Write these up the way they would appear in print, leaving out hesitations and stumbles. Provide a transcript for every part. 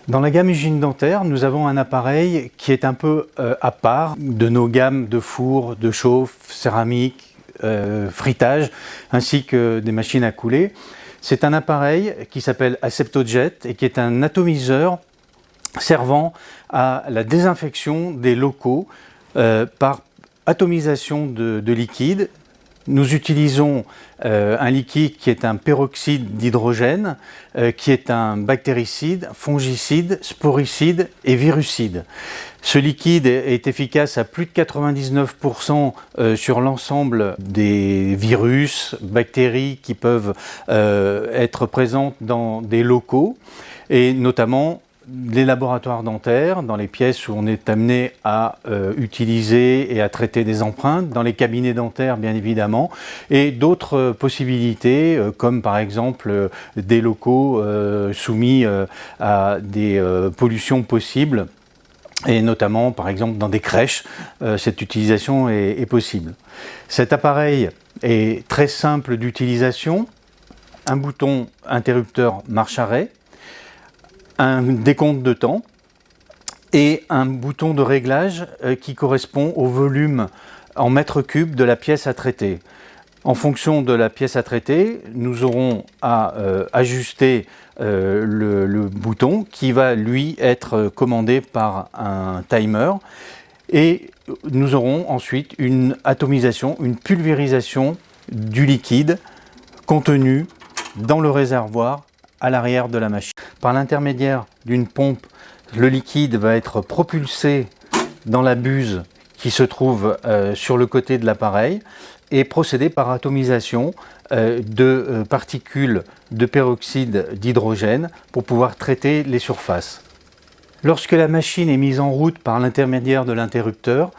Dans la gamme Hygiène Dentaire, nous avons un appareil qui est un peu à part de nos gammes de fours, de chauffe, céramique, frittage, ainsi que des machines à couler. C'est un appareil qui s'appelle Aseptojet et qui est un atomiseur servant à la désinfection des locaux par atomisation de liquide. Nous utilisons un liquide qui est un peroxyde d'hydrogène, qui est un bactéricide, fongicide, sporicide et virucide. Ce liquide est efficace à plus de 99% sur l'ensemble des virus, bactéries qui peuvent être présentes dans des locaux, et notamment les laboratoires dentaires, dans les pièces où on est amené à utiliser et à traiter des empreintes, dans les cabinets dentaires bien évidemment, et d'autres possibilités comme par exemple des locaux soumis à des pollutions possibles, et notamment par exemple dans des crèches, cette utilisation est possible. Cet appareil est très simple d'utilisation, un bouton interrupteur marche-arrêt, un décompte de temps et un bouton de réglage qui correspond au volume en mètres cubes de la pièce à traiter. En fonction de la pièce à traiter, nous aurons à ajuster le bouton qui va lui être commandé par un timer, et nous aurons ensuite une atomisation, une pulvérisation du liquide contenu dans le réservoir à l'arrière de la machine. Par l'intermédiaire d'une pompe, le liquide va être propulsé dans la buse qui se trouve sur le côté de l'appareil et procéder par atomisation de particules de peroxyde d'hydrogène pour pouvoir traiter les surfaces. Lorsque la machine est mise en route par l'intermédiaire de l'interrupteur,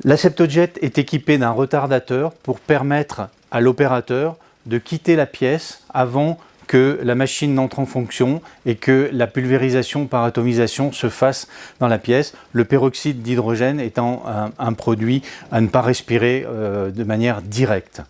l'Aseptojet est équipé d'un retardateur pour permettre à l'opérateur de quitter la pièce avant que la machine n'entre en fonction et que la pulvérisation par atomisation se fasse dans la pièce, le peroxyde d'hydrogène étant un produit à ne pas respirer de manière directe.